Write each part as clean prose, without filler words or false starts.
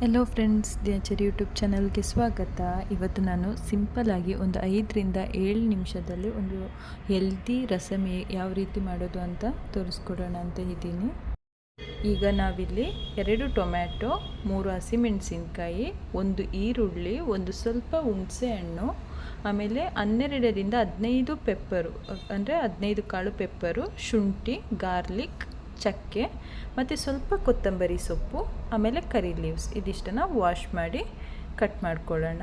Hello friends, ದಿನಚರಿ YouTube ಚಾನಲ್ಗೆ ಸ್ವಾಗತ. ಇವತ್ತು ನಾನು ಸಿಂಪಲ್ಲಾಗಿ ಒಂದು 5 ರಿಂದ 7 ನಿಮಿಷದಲ್ಲಿ ಒಂದು ಹೆಲ್ದಿ ರಸಮ್ ಯಾವ ರೀತಿ ಮಾಡೋದು ಅಂತ ತೋರಿಸ್ಕೊಡೋಣ ಅಂತ ಇದ್ದೀನಿ. ಈಗ ನಾವಿಲ್ಲಿ 2 ಟೊಮ್ಯಾಟೊ, 3 ಹಸಿಮೆಣಸಿನ್ಕಾಯಿ, 1 ಈರುಳ್ಳಿ, ಒಂದು ಸ್ವಲ್ಪ ಹುಣಸೆ ಹಣ್ಣು, ಆಮೇಲೆ 12ರಿಂದ 15 ಪೆಪ್ಪರು ಅಂದರೆ 15 ಕಾಳು ಪೆಪ್ಪರು, ಶುಂಠಿ, ಗಾರ್ಲಿಕ್, ಚಕ್ಕೆ ಮತ್ತು ಸ್ವಲ್ಪ ಕೊತ್ತಂಬರಿ ಸೊಪ್ಪು, ಆಮೇಲೆ ಕರಿ ಲೀವ್ಸ್ ಇದಿಷ್ಟನ್ನು ವಾಶ್ ಮಾಡಿ ಕಟ್ ಮಾಡ್ಕೊಳ್ಳೋಣ.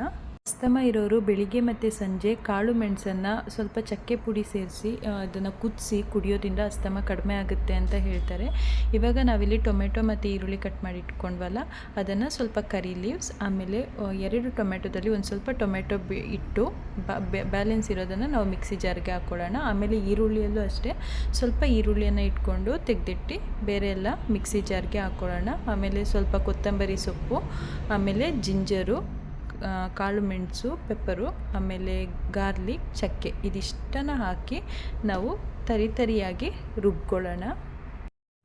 ಅಸ್ತಮ ಇರೋರು ಬೆಳಿಗ್ಗೆ ಮತ್ತು ಸಂಜೆ ಕಾಳು ಮೆಣಸನ್ನು ಸ್ವಲ್ಪ ಚಕ್ಕೆ ಪುಡಿ ಸೇರಿಸಿ ಅದನ್ನು ಕುದಿಸಿ ಕುಡಿಯೋದ್ರಿಂದ ಅಸ್ತಮ ಕಡಿಮೆ ಆಗುತ್ತೆ ಅಂತ ಹೇಳ್ತಾರೆ. ಇವಾಗ ನಾವಿಲ್ಲಿ ಟೊಮೆಟೊ ಮತ್ತು ಈರುಳ್ಳಿ ಕಟ್ ಮಾಡಿ ಇಟ್ಕೊಂಡ್ವಲ್ಲ, ಅದನ್ನು ಸ್ವಲ್ಪ ಕರಿ ಲೀವ್ಸ್, ಆಮೇಲೆ 2 ಟೊಮೆಟೊದಲ್ಲಿ ಒಂದು ಸ್ವಲ್ಪ ಟೊಮೆಟೊ ಇಟ್ಟು ಬ್ಯಾಲೆನ್ಸ್ ಇರೋದನ್ನು ನಾವು ಮಿಕ್ಸಿ ಜಾರ್ಗೆ ಹಾಕ್ಕೊಳ್ಳೋಣ. ಆಮೇಲೆ ಈರುಳ್ಳಿಯಲ್ಲೂ ಅಷ್ಟೇ ಸ್ವಲ್ಪ ಈರುಳ್ಳಿಯನ್ನು ಇಟ್ಕೊಂಡು ತೆಗೆದಿಟ್ಟು ಬೇರೆ ಎಲ್ಲ ಮಿಕ್ಸಿ ಜಾರ್ಗೆ ಹಾಕ್ಕೊಳ್ಳೋಣ. ಆಮೇಲೆ ಸ್ವಲ್ಪ ಕೊತ್ತಂಬರಿ ಸೊಪ್ಪು, ಆಮೇಲೆ ಜಿಂಜರು, ಕಾಳು ಮೆಣಸು, ಪೆಪ್ಪರು, ಆಮೇಲೆ ಗಾರ್ಲಿಕ್, ಚಕ್ಕೆ ಇದಿಷ್ಟನ್ನು ಹಾಕಿ ನಾವು ತರಿಯಾಗಿ ರುಬ್ಕೊಳ್ಳೋಣ.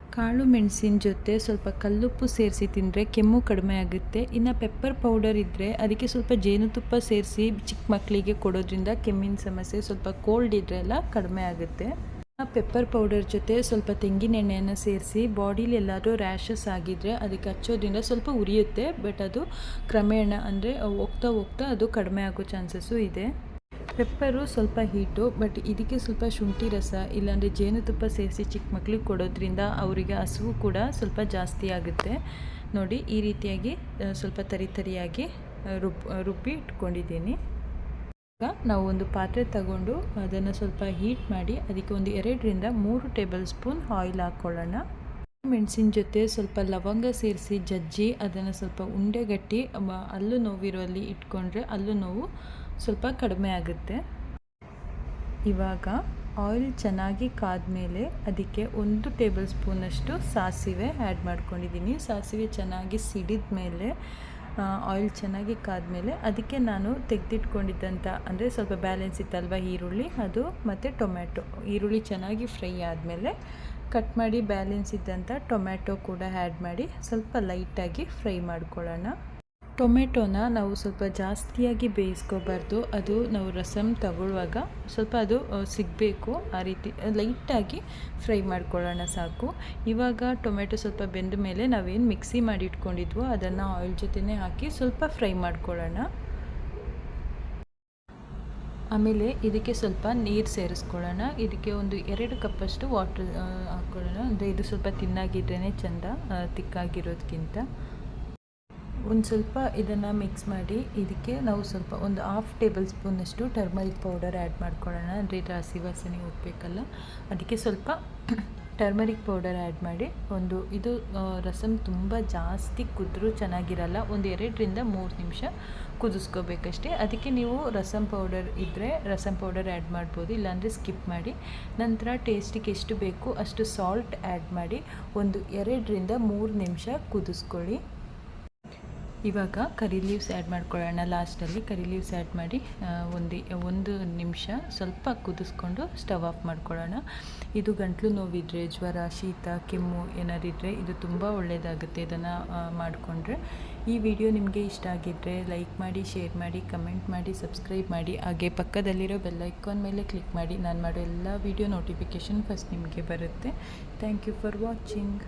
ಕಾಳು ಮೆಣಸಿನ ಜೊತೆ ಸ್ವಲ್ಪ ಕಲ್ಲುಪ್ಪು ಸೇರಿಸಿ ತಿಂದರೆ ಕೆಮ್ಮು ಕಡಿಮೆ ಆಗುತ್ತೆ. ಇನ್ನು ಪೆಪ್ಪರ್ ಪೌಡರ್ ಇದ್ದರೆ ಅದಕ್ಕೆ ಸ್ವಲ್ಪ ಜೇನುತುಪ್ಪ ಸೇರಿಸಿ ಚಿಕ್ಕ ಮಕ್ಕಳಿಗೆ ಕೊಡೋದ್ರಿಂದ ಕೆಮ್ಮಿನ ಸಮಸ್ಯೆ, ಸ್ವಲ್ಪ ಕೋಲ್ಡ್ ಇದ್ದರೆ ಎಲ್ಲ ಕಡಿಮೆ ಆಗುತ್ತೆ. ಪೆಪ್ಪರ್ ಪೌಡರ್ ಜೊತೆ ಸ್ವಲ್ಪ ತೆಂಗಿನ ಎಣ್ಣೆಯನ್ನು ಸೇರಿಸಿ ಬಾಡಿಲಿ ಎಲ್ಲಾದರೂ ರ್ಯಾಷಸ್ ಆಗಿದ್ದರೆ ಅದಕ್ಕೆ ಹಚ್ಚೋದ್ರಿಂದ ಸ್ವಲ್ಪ ಉರಿಯುತ್ತೆ, ಬಟ್ ಅದು ಕ್ರಮೇಣ ಅಂದರೆ ಹೋಗ್ತಾ ಅದು ಕಡಿಮೆ ಆಗೋ ಚಾನ್ಸಸ್ಸು ಇದೆ. ಪೆಪ್ಪರು ಸ್ವಲ್ಪ ಹೀಟು, ಬಟ್ ಇದಕ್ಕೆ ಸ್ವಲ್ಪ ಶುಂಠಿ ರಸ ಇಲ್ಲಾಂದರೆ ಜೇನುತುಪ್ಪ ಸೇರಿಸಿ ಚಿಕ್ಕ ಮಕ್ಕಳಿಗೆ ಕೊಡೋದ್ರಿಂದ ಅವರಿಗೆ ಹಸಿವು ಕೂಡ ಸ್ವಲ್ಪ ಜಾಸ್ತಿ ಆಗುತ್ತೆ. ನೋಡಿ, ಈ ರೀತಿಯಾಗಿ ಸ್ವಲ್ಪ ತರಿಯಾಗಿ ರುಬ್ಬಿ ಇಟ್ಕೊಂಡಿದ್ದೀನಿ. ನಾವು ಒಂದು ಪಾತ್ರೆ ತಗೊಂಡು ಅದನ್ನು ಸ್ವಲ್ಪ ಹೀಟ್ ಮಾಡಿ ಅದಕ್ಕೆ ಒಂದು 2ರಿಂದ 3 ಟೇಬಲ್ ಸ್ಪೂನ್ ಆಯಿಲ್ ಹಾಕ್ಕೊಳ್ಳೋಣ. ಮೆಣಸಿನ ಜೊತೆ ಸ್ವಲ್ಪ ಲವಂಗ ಸೇರಿಸಿ ಜಜ್ಜಿ ಅದನ್ನು ಸ್ವಲ್ಪ ಉಂಡೆಗಟ್ಟಿ ಹಲ್ಲು ನೋವಿರುವಲ್ಲಿ ಇಟ್ಕೊಂಡ್ರೆ ಹಲ್ಲು ನೋವು ಸ್ವಲ್ಪ ಕಡಿಮೆ ಆಗುತ್ತೆ. ಇವಾಗ ಆಯಿಲ್ ಚೆನ್ನಾಗಿ ಕಾದ್ಮೇಲೆ ಅದಕ್ಕೆ 1 ಟೇಬಲ್ ಸ್ಪೂನಷ್ಟು ಸಾಸಿವೆ ಆ್ಯಡ್ ಮಾಡ್ಕೊಂಡಿದ್ದೀನಿ. ಸಾಸಿವೆ ಚೆನ್ನಾಗಿ ಸಿಡಿದ ಮೇಲೆ ಆಯಿಲ್ ಚೆನ್ನಾಗಿ ಕಾದ್ಮೇಲೆ ಅದಕ್ಕೆ ನಾನು ತೆಗೆದಿಟ್ಕೊಂಡಿದ್ದಂಥ ಅಂದರೆ ಸ್ವಲ್ಪ ಬ್ಯಾಲೆನ್ಸ್ ಇತ್ತಲ್ವ ಈರುಳ್ಳಿ, ಅದು ಮತ್ತು ಟೊಮ್ಯಾಟೊ. ಈರುಳ್ಳಿ ಚೆನ್ನಾಗಿ ಫ್ರೈ ಆದಮೇಲೆ ಕಟ್ ಮಾಡಿ ಬ್ಯಾಲೆನ್ಸ್ ಇದ್ದಂಥ ಟೊಮ್ಯಾಟೊ ಕೂಡ ಆ್ಯಡ್ ಮಾಡಿ ಸ್ವಲ್ಪ ಲೈಟಾಗಿ ಫ್ರೈ ಮಾಡ್ಕೊಳ್ಳೋಣ. ಟೊಮೆಟೊನ ನಾವು ಸ್ವಲ್ಪ ಜಾಸ್ತಿಯಾಗಿ ಬೇಯಿಸ್ಕೋಬಾರ್ದು, ಅದು ನಾವು ರಸಮ್ ತಗೊಳ್ಳುವಾಗ ಸ್ವಲ್ಪ ಅದು ಸಿಗಬೇಕು, ಆ ರೀತಿ ಲೈಟಾಗಿ ಫ್ರೈ ಮಾಡ್ಕೊಳ್ಳೋಣ ಸಾಕು. ಇವಾಗ ಟೊಮೆಟೊ ಸ್ವಲ್ಪ ಬೆಂದ ಮೇಲೆ ನಾವೇನು ಮಿಕ್ಸಿ ಮಾಡಿ ಇಟ್ಕೊಂಡಿದ್ವೋ ಅದನ್ನು ಆಯಿಲ್ ಜೊತೆನೇ ಹಾಕಿ ಸ್ವಲ್ಪ ಫ್ರೈ ಮಾಡ್ಕೊಳ್ಳೋಣ. ಆಮೇಲೆ ಇದಕ್ಕೆ ಸ್ವಲ್ಪ ನೀರು ಸೇರಿಸ್ಕೊಳ್ಳೋಣ. ಇದಕ್ಕೆ ಒಂದು 2 ಕಪ್ಪಷ್ಟು ವಾಟ್ರ್ ಹಾಕ್ಕೊಳ್ಳೋಣ. ಅಂದರೆ ಇದು ಸ್ವಲ್ಪ ತಿನ್ನಾಗಿದ್ರೇ ಚೆಂದ, ತಿಕ್ಕಾಗಿರೋದಕ್ಕಿಂತ. ಒಂದು ಸ್ವಲ್ಪ ಇದನ್ನು ಮಿಕ್ಸ್ ಮಾಡಿ ಇದಕ್ಕೆ ನಾವು ಸ್ವಲ್ಪ ಒಂದು 1/2 ಟೇಬಲ್ ಸ್ಪೂನಷ್ಟು ಟರ್ಮರಿಕ್ ಪೌಡರ್ ಆ್ಯಡ್ ಮಾಡ್ಕೊಳ್ಳೋಣ. ಅಂದರೆ ಇದು ಹಸಿ ವಾಸನೆ ಹೋಗಬೇಕಲ್ಲ, ಅದಕ್ಕೆ ಸ್ವಲ್ಪ ಟರ್ಮರಿಕ್ ಪೌಡರ್ ಆ್ಯಡ್ ಮಾಡಿ ಇದು ರಸಮ್ ತುಂಬ ಜಾಸ್ತಿ ಕುದಿದ್ರೂ ಚೆನ್ನಾಗಿರಲ್ಲ, ಒಂದು 2ರಿಂದ 3 ನಿಮಿಷ ಕುದಿಸ್ಕೋಬೇಕಷ್ಟೇ. ಅದಕ್ಕೆ ನೀವು ರಸಮ್ ಪೌಡರ್ ಇದ್ದರೆ ರಸಮ್ ಪೌಡರ್ ಆ್ಯಡ್ ಮಾಡ್ಬೋದು, ಇಲ್ಲಾಂದರೆ ಸ್ಕಿಪ್ ಮಾಡಿ. ನಂತರ ಟೇಸ್ಟಿಗೆ ಎಷ್ಟು ಬೇಕು ಅಷ್ಟು ಸಾಲ್ಟ್ ಆ್ಯಡ್ ಮಾಡಿ ಒಂದು 2ರಿಂದ 3 ನಿಮಿಷ ಕುದಿಸ್ಕೊಳ್ಳಿ. ಇವಾಗ ಕರಿ ಲೀವ್ಸ್ ಆ್ಯಡ್ ಮಾಡ್ಕೊಳ್ಳೋಣ. ಲಾಸ್ಟಲ್ಲಿ ಕರಿ ಲೀವ್ಸ್ ಆ್ಯಡ್ ಮಾಡಿ ಒಂದು ನಿಮಿಷ ಸ್ವಲ್ಪ ಕುದಿಸ್ಕೊಂಡು ಸ್ಟವ್ ಆಫ್ ಮಾಡ್ಕೊಳ್ಳೋಣ. ಇದು ಗಂಟಲು ನೋವಿದ್ರೆ, ಜ್ವರ, ಶೀತ, ಕೆಮ್ಮು ಏನಾರಿದ್ರೆ ಇದು ತುಂಬ ಒಳ್ಳೆಯದಾಗುತ್ತೆ ಇದನ್ನು ಮಾಡಿಕೊಂಡ್ರೆ. ಈ ವಿಡಿಯೋ ನಿಮಗೆ ಇಷ್ಟ ಆಗಿದ್ದರೆ ಲೈಕ್ ಮಾಡಿ, ಶೇರ್ ಮಾಡಿ, ಕಮೆಂಟ್ ಮಾಡಿ, ಸಬ್ಸ್ಕ್ರೈಬ್ ಮಾಡಿ. ಹಾಗೆ ಪಕ್ಕದಲ್ಲಿರೋ ಬೆಲ್ ಐಕಾನ್ ಮೇಲೆ ಕ್ಲಿಕ್ ಮಾಡಿ. ನಾನು ಮಾಡೋ ಎಲ್ಲ ವಿಡಿಯೋ ನೋಟಿಫಿಕೇಷನ್ ಫಸ್ಟ್ ನಿಮಗೆ ಬರುತ್ತೆ. Thank you for watching.